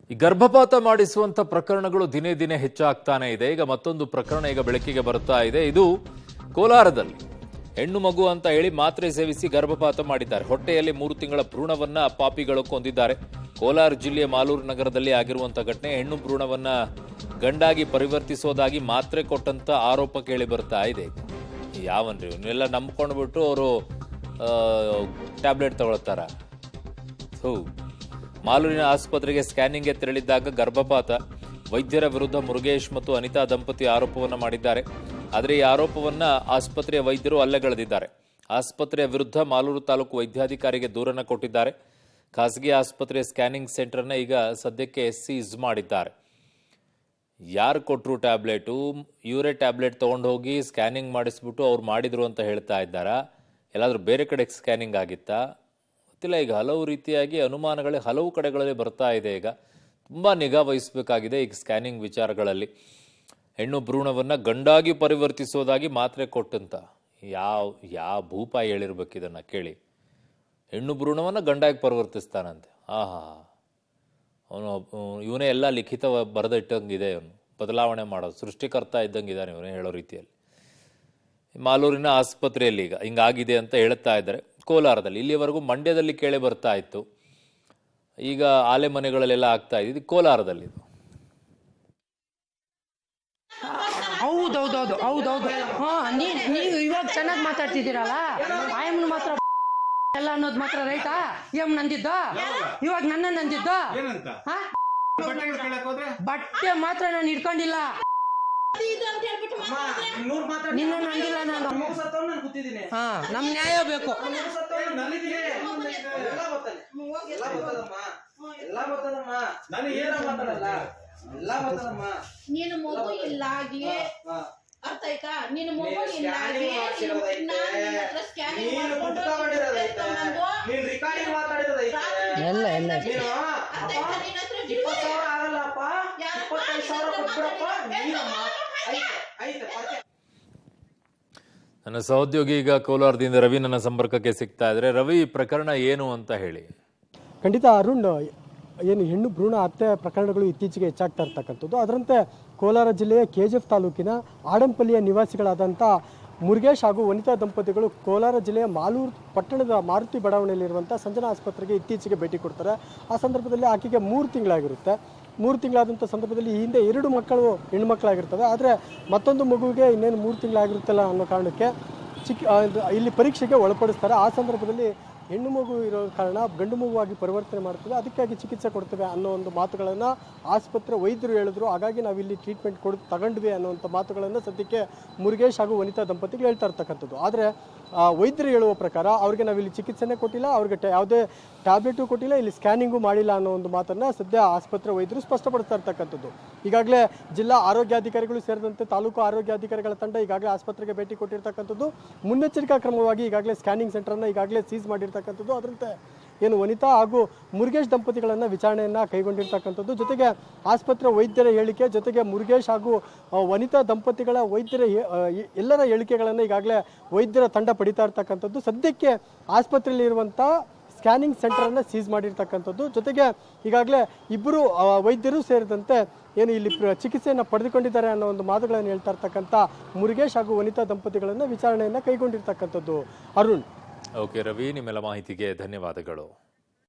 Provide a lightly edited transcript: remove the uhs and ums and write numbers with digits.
ಈ ಗರ್ಭಪಾತ ಮಾಡಿಸುವಂತ ಪ್ರಕರಣಗಳು ದಿನೇ ದಿನೇ ಹೆಚ್ಚಾಗ್ತಾನೆ ಇದೆ. ಈಗ ಮತ್ತೊಂದು ಪ್ರಕರಣ ಈಗ ಬೆಳಕಿಗೆ ಬರ್ತಾ ಇದೆ. ಇದು ಕೋಲಾರದಲ್ಲಿ ಹೆಣ್ಣು ಮಗು ಅಂತ ಹೇಳಿ ಮಾತ್ರೆ ಸೇವಿಸಿ ಗರ್ಭಪಾತ ಮಾಡಿದ್ದಾರೆ. ಹೊಟ್ಟೆಯಲ್ಲಿ 3 ತಿಂಗಳ ಭ್ರೂಣವನ್ನ ಪಾಪಿಗಳು ಕೊಂದಿದ್ದಾರೆ. ಕೋಲಾರ ಜಿಲ್ಲೆಯ ಮಾಲೂರು ನಗರದಲ್ಲಿ ಆಗಿರುವಂತಹ ಘಟನೆ. ಹೆಣ್ಣು ಭ್ರೂಣವನ್ನ ಗಂಡಾಗಿ ಪರಿವರ್ತಿಸೋದಾಗಿ ಮಾತ್ರೆ ಕೊಟ್ಟಂತ ಆರೋಪ ಕೇಳಿ ಬರ್ತಾ ಇದೆ. ಯಾವನ್ರಿ ಇವನ್ನೆಲ್ಲ ನಂಬ್ಕೊಂಡ್ಬಿಟ್ಟು ಅವರು ಟ್ಯಾಬ್ಲೆಟ್ ತಗೊಳ್ತಾರ. ಮಾಲೂರಿನ ಆಸ್ಪತ್ರೆಗೆ ಸ್ಕ್ಯಾನಿಂಗ್ಗೆ ತೆರಳಿದ್ದಾಗ ಗರ್ಭಪಾತ. ವೈದ್ಯರ ವಿರುದ್ಧ ಮುರುಗೇಶ್ ಮತ್ತು ಅನಿತಾ ದಂಪತಿ ಆರೋಪವನ್ನ ಮಾಡಿದ್ದಾರೆ. ಆದರೆ ಈ ಆರೋಪವನ್ನ ಆಸ್ಪತ್ರೆಯ ವೈದ್ಯರು ಅಲ್ಲಗಳೆದಿದ್ದಾರೆ. ಆಸ್ಪತ್ರೆಯ ವಿರುದ್ಧ ಮಾಲೂರು ತಾಲೂಕು ವೈದ್ಯಾಧಿಕಾರಿಗೆ ದೂರನ್ನ ಕೊಟ್ಟಿದ್ದಾರೆ. ಖಾಸಗಿ ಆಸ್ಪತ್ರೆಯ ಸ್ಕ್ಯಾನಿಂಗ್ ಸೆಂಟರ್ನ ಈಗ ಸದ್ಯಕ್ಕೆ ಸೀಸ್ ಮಾಡಿದ್ದಾರೆ. ಯಾರು ಕೊಟ್ಟರು ಟ್ಯಾಬ್ಲೆಟು? ಇವರೇ ಟ್ಯಾಬ್ಲೆಟ್ ತೊಗೊಂಡು ಹೋಗಿ ಸ್ಕ್ಯಾನಿಂಗ್ ಮಾಡಿಸ್ಬಿಟ್ಟು ಅವ್ರು ಮಾಡಿದ್ರು ಅಂತ ಹೇಳ್ತಾ ಇದ್ದಾರಾ? ಎಲ್ಲಾದರೂ ಬೇರೆ ಕಡೆ ಸ್ಕ್ಯಾನಿಂಗ್ ಆಗಿತ್ತಾ ಗೊತ್ತಿಲ್ಲ. ಈಗ ಹಲವು ರೀತಿಯಾಗಿ ಅನುಮಾನಗಳೇ ಹಲವು ಕಡೆಗಳಲ್ಲಿ ಬರ್ತಾ ಇದೆ. ಈಗ ತುಂಬ ನಿಗಾ ವಹಿಸಬೇಕಾಗಿದೆ ಈಗ ಸ್ಕ್ಯಾನಿಂಗ್ ವಿಚಾರಗಳಲ್ಲಿ. ಹೆಣ್ಣು ಭ್ರೂಣವನ್ನು ಗಂಡಾಗಿ ಪರಿವರ್ತಿಸೋದಾಗಿ ಮಾತ್ರೆ ಕೊಟ್ಟಂತ ಯಾವ ಭೂಪ ಹೇಳಿರ್ಬೇಕು ಇದನ್ನು ಕೇಳಿ. ಹೆಣ್ಣು ಭ್ರೂಣವನ್ನು ಗಂಡಾಗಿ ಪರಿವರ್ತಿಸ್ತಾನಂತೆ. ಅವನು ಇವನೇ ಎಲ್ಲ ಲಿಖಿತ ಬರೆದಿಟ್ಟಂಗಿದೆ. ಇವನು ಬದಲಾವಣೆ ಮಾಡೋದು ಸೃಷ್ಟಿಕರ್ತ ಇದ್ದಂಗಿದ್ದಾನೆ ಇವನೇ ಹೇಳೋ ರೀತಿಯಲ್ಲಿ. ಮಾಲೂರಿನ ಆಸ್ಪತ್ರೆಯಲ್ಲಿ ಈಗ ಹಿಂಗಾಗಿದೆ ಅಂತ ಹೇಳ್ತಾ ಇದ್ದಾರೆ. ಕೋಲಾರದಲ್ಲಿ ಇಲ್ಲಿವರೆಗೂ ಮಂಡ್ಯದಲ್ಲಿ ಕೇಳಿ ಬರ್ತಾ ಇತ್ತು. ಈಗ ಆಲೆ ಮನೆಗಳಲ್ಲೆಲ್ಲ ಆಗ್ತಾ ಇದೆ. ಇದು ಕೋಲಾರದಲ್ಲಿ ಇದು. ಹೌದೌದು ಹಾ, ನೀವು ಇವಾಗ ಚೆನ್ನಾಗಿ ಮಾತಾಡ್ತಿದ್ದೀರಲ್ಲ. ಆಯಮ್ಮನ ಮಾತ್ರ ಎಲ್ಲ ಅನ್ನೋದು ಮಾತ್ರ ರೈಟಾ? ಎಮ್ ನಂದಿದ್ದ ಇವಾಗ ನನ್ನ ನಂದಿದ್ದ ಬಟ್ಟೆ ಮಾತ್ರ ನಾನು ಇಟ್ಕೊಂಡಿಲ್ಲ. ನಿನ್ನ ನಂದಿಲ್ಲ ನಾನು. ಹಾ, ನಮ್ ನ್ಯಾಯ ಬೇಕು. ನೀನು ಮಗು ಇಲ್ಲ ಅರ್ಥ ಆಯ್ತಾ? ನೀನು ಮಗು ಇಲ್ಲ ನನ್ನ ಸಹೋದ್ಯೋಗಿ ಈಗ ಕೋಲಾರದಿಂದ ರವಿ ನನ್ನ ಸಂಪರ್ಕಕ್ಕೆ ಸಿಗ್ತಾ ಇದ್ರೆ. ರವಿ, ಪ್ರಕರಣ ಏನು ಅಂತ ಹೇಳಿ. ಖಂಡಿತ ಅರುಣ್, ಏನು ಹೆಣ್ಣು ಭ್ರೂಣ ಹತ್ಯೆ ಪ್ರಕರಣಗಳು ಇತ್ತೀಚೆಗೆ ಹೆಚ್ಚಾಗ್ತಾ ಇರ್ತಕ್ಕಂಥದ್ದು. ಅದರಂತೆ ಕೋಲಾರ ಜಿಲ್ಲೆಯ ಕೆಜಿಎಫ್ ತಾಲೂಕಿನ ಆಡಂಪಲ್ಲಿಯ ನಿವಾಸಿಗಳಾದಂಥ ಮುರುಗೇಶ್ ಹಾಗೂ ವನಿತಾ ದಂಪತಿಗಳು ಕೋಲಾರ ಜಿಲ್ಲೆಯ ಮಾಲೂರು ಪಟ್ಟಣದ ಮಾರುತಿ ಬಡಾವಣೆಯಲ್ಲಿರುವಂಥ ಸಂಜನಾ ಆಸ್ಪತ್ರೆಗೆ ಇತ್ತೀಚೆಗೆ ಭೇಟಿ ಕೊಡ್ತಾರೆ. ಆ ಸಂದರ್ಭದಲ್ಲಿ ಆಕೆಗೆ 3 ತಿಂಗಳಾಗಿರುತ್ತೆ. 3 ತಿಂಗಳಾದಂಥ ಸಂದರ್ಭದಲ್ಲಿ ಈ ಹಿಂದೆ 2 ಮಕ್ಕಳು ಹೆಣ್ಮಕ್ಳಾಗಿರ್ತವೆ. ಆದರೆ ಮತ್ತೊಂದು ಮಗುವಿಗೆ ಇನ್ನೇನು 3 ತಿಂಗಳಾಗಿರುತ್ತಲ್ಲ ಅನ್ನೋ ಕಾರಣಕ್ಕೆ ಇಲ್ಲಿ ಪರೀಕ್ಷೆಗೆ ಒಳಪಡಿಸ್ತಾರೆ. ಆ ಸಂದರ್ಭದಲ್ಲಿ ಹೆಣ್ಣು ಮಗು ಇರೋ ಕಾರಣ ಗಂಡು ಮಗುವಾಗಿ ಪರಿವರ್ತನೆ ಮಾಡ್ತದೆ, ಅದಕ್ಕಾಗಿ ಚಿಕಿತ್ಸೆ ಕೊಡ್ತೇವೆ ಅನ್ನೋ ಒಂದು ಮಾತುಗಳನ್ನು ಆಸ್ಪತ್ರೆ ವೈದ್ಯರು ಹೇಳಿದ್ರು. ಹಾಗಾಗಿ ನಾವಿಲ್ಲಿ ಟ್ರೀಟ್ಮೆಂಟ್ ತಗೊಂಡ್ವಿ ಅನ್ನೋವಂಥ ಮಾತುಗಳನ್ನು ಸದ್ಯಕ್ಕೆ ಮುರುಗೇಶ್ ಹಾಗೂ ವನಿತಾ ದಂಪತಿಗಳು ಹೇಳ್ತಾ ಇರ್ತಕ್ಕಂಥದ್ದು. ಆದರೆ ವೈದ್ಯರು ಹೇಳುವ ಪ್ರಕಾರ ಅವ್ರಿಗೆ ನಾವಿಲ್ಲಿ ಚಿಕಿತ್ಸೆನೇ ಕೊಟ್ಟಿಲ್ಲ, ಅವ್ರಿಗೆ ಯಾವುದೇ ಟ್ಯಾಬ್ಲೆಟು ಕೊಟ್ಟಿಲ್ಲ, ಇಲ್ಲಿ ಸ್ಕ್ಯಾನಿಂಗು ಮಾಡಿಲ್ಲ ಅನ್ನೋ ಒಂದು ಮಾತನ್ನು ಸದ್ಯ ಆಸ್ಪತ್ರೆ ವೈದ್ಯರು ಸ್ಪಷ್ಟಪಡಿಸ್ತಾ ಇರ್ತಕ್ಕಂಥದ್ದು. ಈಗಾಗಲೇ ಜಿಲ್ಲಾ ಆರೋಗ್ಯಾಧಿಕಾರಿಗಳು ಸೇರಿದಂತೆ ತಾಲೂಕು ಆರೋಗ್ಯಾಧಿಕಾರಿಗಳ ತಂಡ ಈಗಾಗಲೇ ಆಸ್ಪತ್ರೆಗೆ ಭೇಟಿ ಕೊಟ್ಟಿರ್ತಕ್ಕಂಥದ್ದು. ಮುನ್ನೆಚ್ಚರಿಕಾ ಕ್ರಮವಾಗಿ ಈಗಾಗಲೇ ಸ್ಕ್ಯಾನಿಂಗ್ ಸೆಂಟರ್ನ ಈಗಾಗಲೇ ಸೀಸ್ ಮಾಡಿರ್ತಕ್ಕಂಥದ್ದು. ಅದರಂತೆ ಏನು ವನಿತಾ ಹಾಗೂ ಮುರುಗೇಶ್ ದಂಪತಿಗಳನ್ನು ವಿಚಾರಣೆಯನ್ನು ಕೈಗೊಂಡಿರ್ತಕ್ಕಂಥದ್ದು. ಜೊತೆಗೆ ಆಸ್ಪತ್ರೆ ವೈದ್ಯರ ಹೇಳಿಕೆ, ಜೊತೆಗೆ ಮುರುಗೇಶ್ ಹಾಗೂ ವನಿತಾ ದಂಪತಿಗಳ ವೈದ್ಯರ ಎಲ್ಲರ ಹೇಳಿಕೆಗಳನ್ನು ಈಗಾಗಲೇ ವೈದ್ಯರ ತಂಡ ಪಡಿತಾ ಇರ್ತಕ್ಕಂಥದ್ದು. ಸದ್ಯಕ್ಕೆ ಆಸ್ಪತ್ರೆಯಲ್ಲಿ ಇರುವಂಥ ಸ್ಕ್ಯಾನಿಂಗ್ ಸೆಂಟರನ್ನು ಸೀಸ್ ಮಾಡಿರ್ತಕ್ಕಂಥದ್ದು. ಜೊತೆಗೆ ಈಗಾಗಲೇ 2 ವೈದ್ಯರು ಸೇರಿದಂತೆ ಏನು ಇಲ್ಲಿ ಚಿಕಿತ್ಸೆಯನ್ನು ಪಡೆದುಕೊಂಡಿದ್ದಾರೆ ಅನ್ನೋ ಒಂದು ಮಾತುಗಳನ್ನು ಹೇಳ್ತಾ ಇರ್ತಕ್ಕಂಥ ಮುರುಗೇಶ್ ಹಾಗೂ ವನಿತಾ ದಂಪತಿಗಳನ್ನು ವಿಚಾರಣೆಯನ್ನು ಕೈಗೊಂಡಿರ್ತಕ್ಕಂಥದ್ದು. ಅರುಣ್. ಓಕೆ ರವಿ, ನಿಮ್ಮೆಲ್ಲ ಮಾಹಿತಿಗೆ ಧನ್ಯವಾದಗಳು.